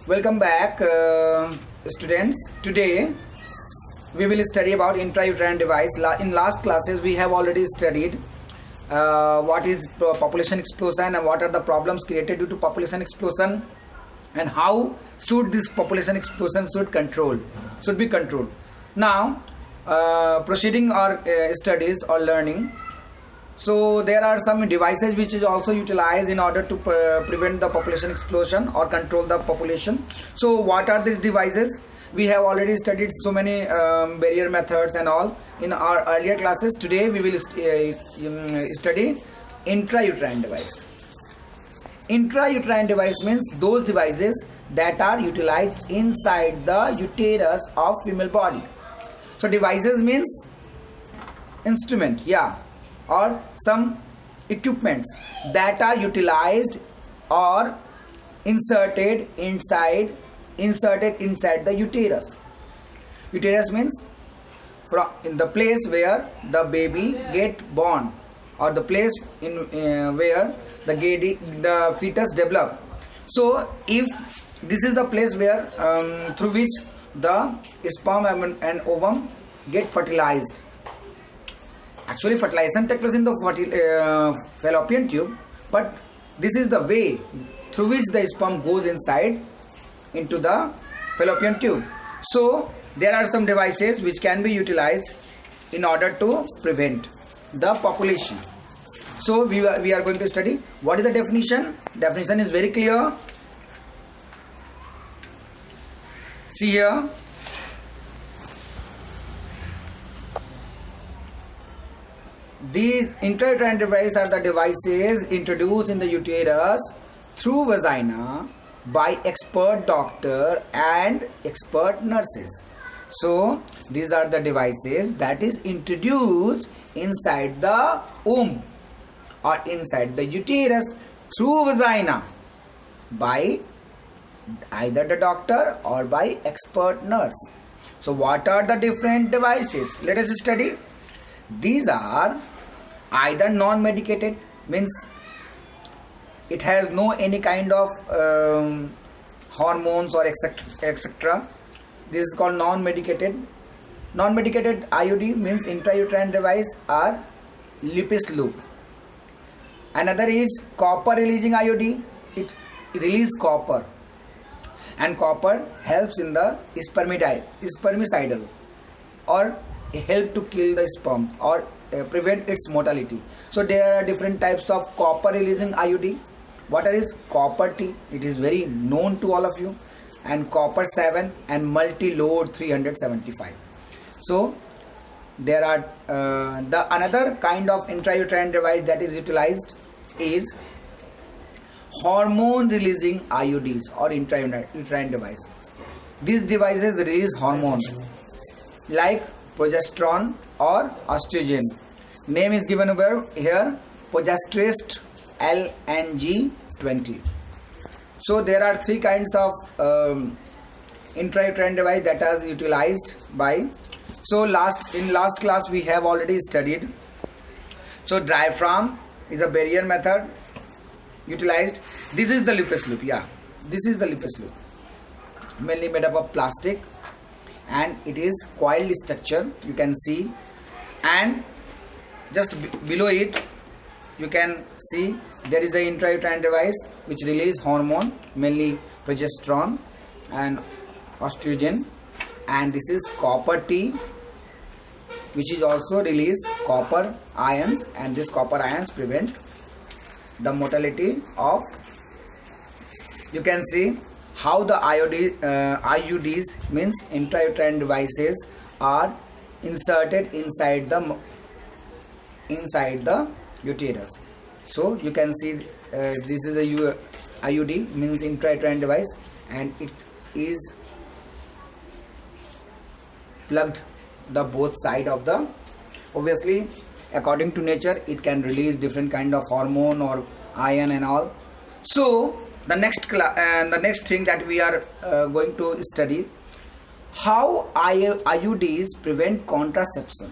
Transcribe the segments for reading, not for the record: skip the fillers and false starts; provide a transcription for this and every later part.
Welcome back, students. Today we will study about intrauterine device. In last classes we have already studied what is population explosion and what are the problems created due to population explosion and how should this population explosion should be controlled. Now proceeding our studies or learning. So there are some devices which is also utilized in order to prevent the population explosion or control the population. So what are these devices? We have already studied so many barrier methods and all in our earlier classes. Today we will study intrauterine device. Intrauterine device means those devices that are utilized inside the uterus of female body. So devices means instrument, or some equipments that are utilized or inserted inside the uterus. Uterus means in the place where the baby get born, or the place in where the fetus develop. So if this is the place where through which the sperm and ovum get fertilized. Actually, fertilization takes place in the fallopian tube, but this is the way through which the sperm goes inside into the fallopian tube. So there are some devices which can be utilized in order to prevent the population. So we are going to study what is the definition. Definition is very clear. See here. These intrauterine devices are the devices introduced in the uterus through vagina by expert doctor and expert nurses. So these are the devices that is introduced inside the womb or inside the uterus through vagina by either the doctor or by expert nurse. So what are the different devices? Let us study. These are either non-medicated, means it has no any kind of hormones or etc. This is called non-medicated. Non-medicated IUD means intrauterine device are Lippes loop. Another is copper releasing IUD. It releases copper, and copper helps in the spermicidal or help to kill the sperm or prevent its mortality. So there are different types of copper releasing IUD. What is copper T? It is very known to all of you, and copper 7 and multi-load 375. So there are the another kind of intrauterine device that is utilized is hormone releasing IUDs or intrauterine device. These devices release hormones like progesterone or estrogen. Name is given over here, progesterone LNG20. So there are three kinds of intrauterine device that are utilized by. So in last class we have already studied. So diaphragm is a barrier method utilized. This is the Lippes loop. This is the Lippes loop, mainly made up of plastic, and it is coiled structure, you can see, and just below it you can see there is a intrauterine device which release hormone, mainly progesterone and estrogen, and this is copper T, which is also release copper ions, and this copper ions prevent the mortality of. You can see how the IUDs means intrauterine devices are inserted inside the uterus. So you can see this is a IUD means intrauterine device, and it is plugged the both side of the. Obviously, according to nature, it can release different kind of hormone or ion and all. So the next thing that we are going to study, how IUDs prevent contraception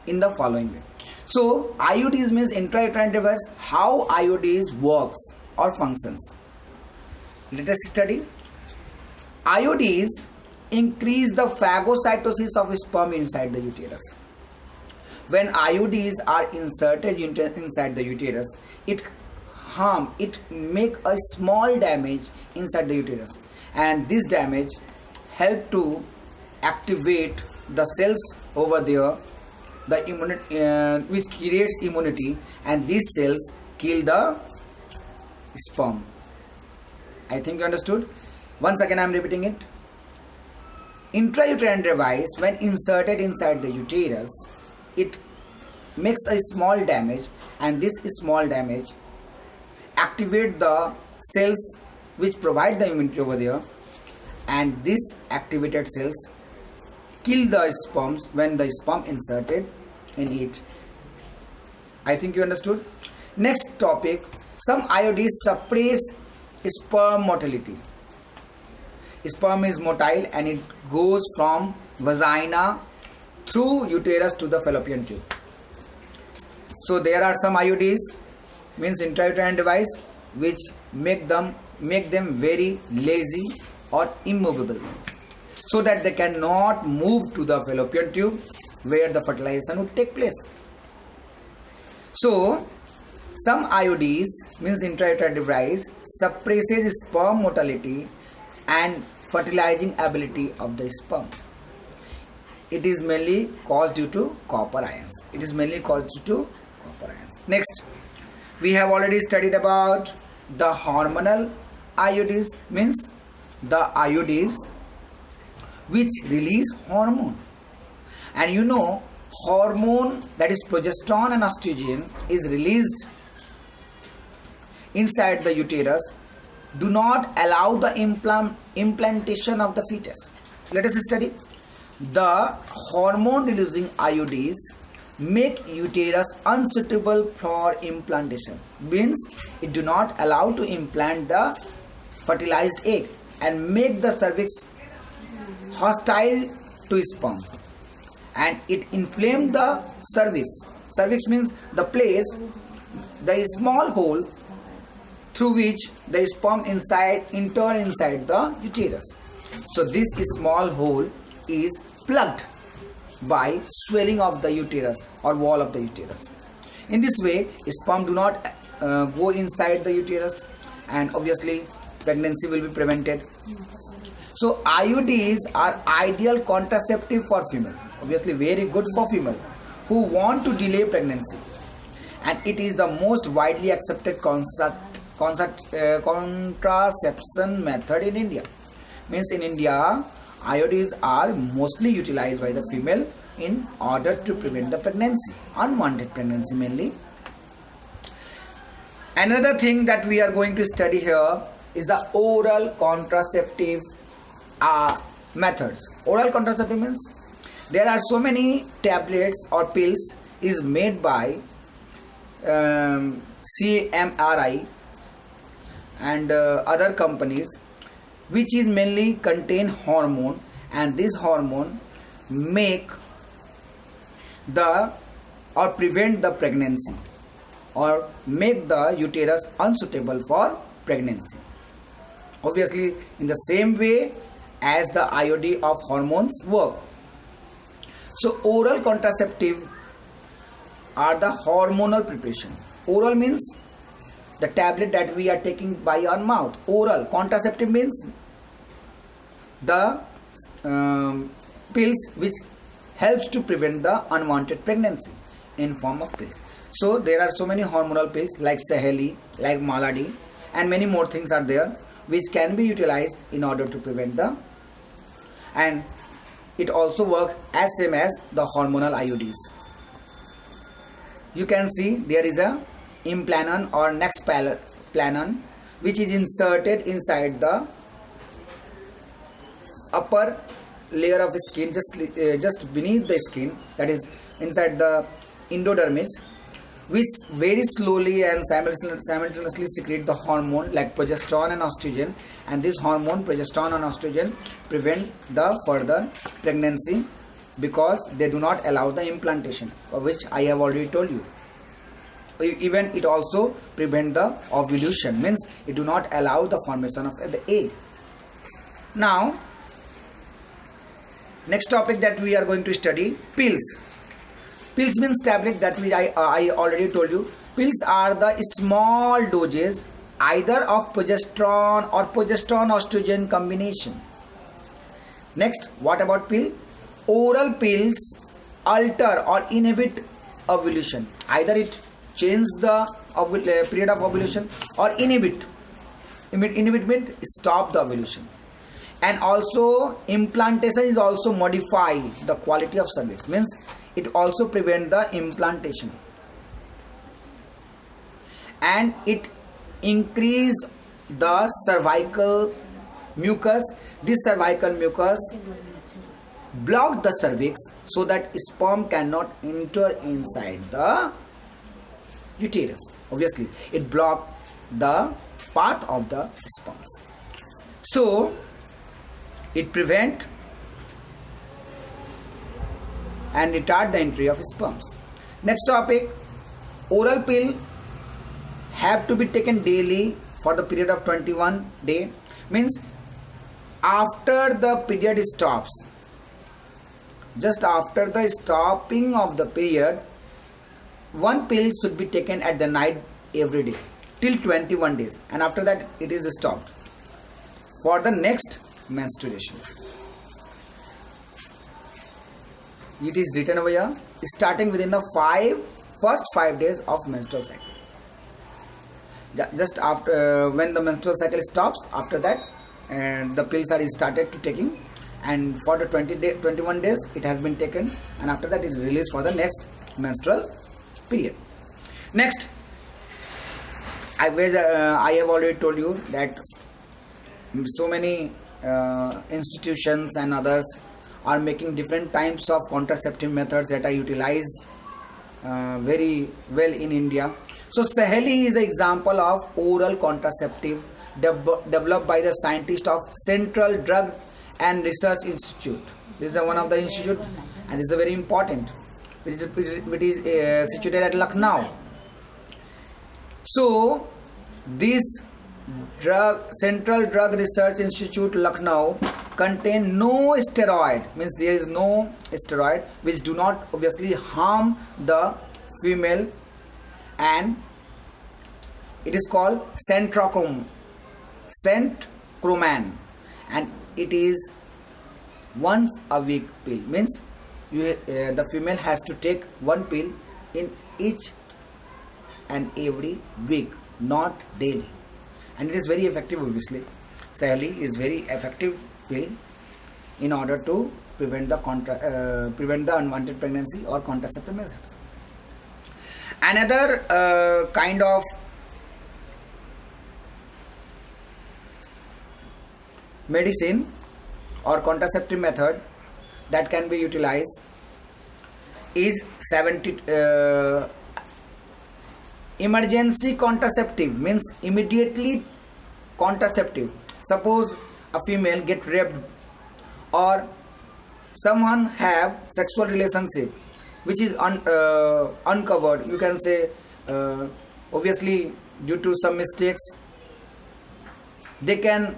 in the following way. So IUDs means intrauterine device. How IUDs works or functions? Let us study. IUDs increase the phagocytosis of sperm inside the uterus. When IUDs are inserted inside the uterus, it make a small damage inside the uterus, and this damage help to activate the cells over there, the immunity, which creates immunity, and these cells kill the sperm. I think you understood. Once again I am repeating it. Intrauterine device, when inserted inside the uterus, it makes a small damage, and this small damage activate the cells which provide the immunity over there, and these activated cells kill the sperms when the sperm inserted in it. I think you understood. Next topic, some IUDs suppress sperm motility. Sperm is motile and it goes from vagina through uterus to the fallopian tube. So there are some IUDs, means intrauterine device, which make them very lazy or immovable, so that they cannot move to the fallopian tube where the fertilization would take place. So some IUDs, means intrauterine device, suppresses sperm motility and fertilizing ability of the sperm. It is mainly caused due to copper ions. Next, we have already studied about the hormonal IUDs, means the IUDs which release hormone. And you know, hormone, that is progesterone and estrogen, is released inside the uterus, do not allow the implantation of the fetus. Let us study. The hormone releasing IUDs make uterus unsuitable for implantation, means it do not allow to implant the fertilized egg and make the cervix hostile to sperm, and it inflamed the cervix. Cervix means the place, the small hole through which the sperm enter inside the uterus. So this small hole is plugged by swelling of the uterus or wall of the uterus. In this way, sperm do not go inside the uterus, and obviously pregnancy will be prevented. So IUDs are ideal contraceptive for female, obviously very good for female who want to delay pregnancy, and it is the most widely accepted contraception method in India. Means in India, IUDs are mostly utilized by the female in order to prevent the pregnancy, unwanted pregnancy mainly. Another thing that we are going to study here is the oral contraceptive methods. Oral contraceptive means there are so many tablets or pills is made by CMRI and other companies, which is mainly contain hormone, and this hormone make the or prevent the pregnancy or make the uterus unsuitable for pregnancy, obviously in the same way as the IUD of hormones work. So oral contraceptive are the hormonal preparation. Oral means the tablet that we are taking by our mouth. Oral contraceptive means the pills which helps to prevent the unwanted pregnancy in form of pills. So there are so many hormonal pills like Saheli, like Maladi, and many more things are there which can be utilized in order to prevent the, and it also works as same as the hormonal IUDs. You can see there is a implanon or Nexplanon which is inserted inside the upper layer of the skin, just beneath the skin, that is inside the endodermis, which very slowly and simultaneously secrete the hormone like progesterone and estrogen, and this hormone progesterone and estrogen prevent the further pregnancy because they do not allow the implantation, of which I have already told you. Even it also prevent the ovulation, means it do not allow the formation of the egg. Now, next topic that we are going to study, pills. Pills means tablet, that I already told you. Pills are the small doses either of progesterone or progesterone estrogen combination. Next, what about pill? Oral pills alter or inhibit ovulation. Either it changes the period of ovulation or inhibit. Inhibit means stop the ovulation. And also implantation is also modify the quality of cervix. Means it also prevent the implantation. And it increase the cervical mucus. This cervical mucus block the cervix so that sperm cannot enter inside the uterus. Obviously, it block the path of the sperms. So, it prevent and retard the entry of sperms. Next topic, oral pill have to be taken daily for the period of 21 days. Means after the period stops, just after the stopping of the period, one pill should be taken at the night every day till 21 days, and after that it is stopped for the next menstruation. It is written over here, starting within the first 5 days of menstrual cycle. Just after when the menstrual cycle stops, after that and the pills are started to taking, and for the 21 days it has been taken, and after that it is released for the next menstrual period. Next, I have already told you that so many institutions and others are making different types of contraceptive methods that are utilized very well in India. So Saheli is an example of oral contraceptive developed by the scientists of Central Drug and Research Institute. This is one of the institute, and this is very important, which is situated at Lucknow. So this Central Drug Research Institute Lucknow contain no steroid, means there is no steroid which do not obviously harm the female, and it is called centrochroman, and it is once a week pill. Means the female has to take one pill in each and every week, not daily, and it is very effective. Obviously, Saheli is very effective pill in order to prevent the unwanted pregnancy or contraceptive methods. Another kind of medicine or contraceptive method that can be utilized is emergency contraceptive, means immediately contraceptive. Suppose a female get raped or someone have sexual relationship which is uncovered, you can say obviously due to some mistakes they can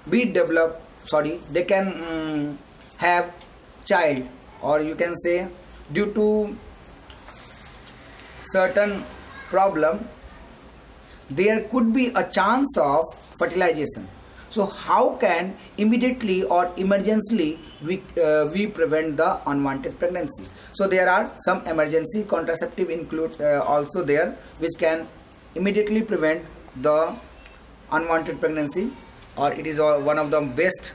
they can have child, or you can say due to certain problem there could be a chance of fertilization. So how can immediately or emergently we prevent the unwanted pregnancy? So there are some emergency contraceptive include also there which can immediately prevent the unwanted pregnancy, or it is one of the best.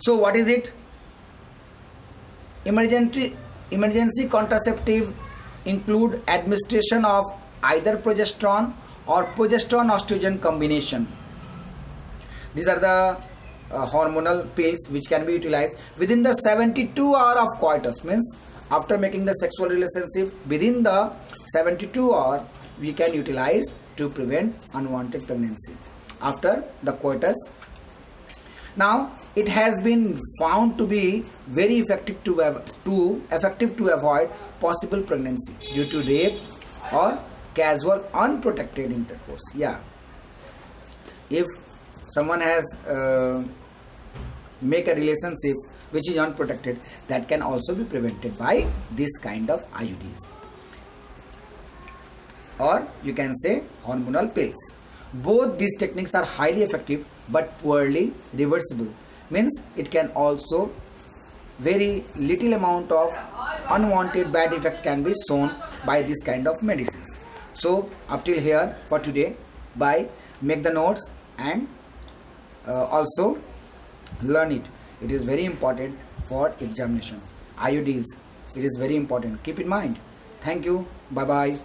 So what is it? Emergency contraceptive include administration of either progesterone or progesterone estrogen combination. These are the hormonal pills which can be utilized within the 72 hours of coitus, means after making the sexual relationship within the 72 hours we can utilize to prevent unwanted pregnancy after the coitus. Now it has been found to be very effective to avoid possible pregnancy due to rape or casual unprotected intercourse. Yeah, if someone has make a relationship which is unprotected, that can also be prevented by this kind of IUDs, or you can say hormonal pills. Both these techniques are highly effective but poorly reversible, means it can also very little amount of unwanted bad effect can be shown by this kind of medicines. So up till here for today. Bye. Make the notes and also learn it. It is very important for examination. IUDs, it is very important. Keep in mind. Thank you. Bye bye.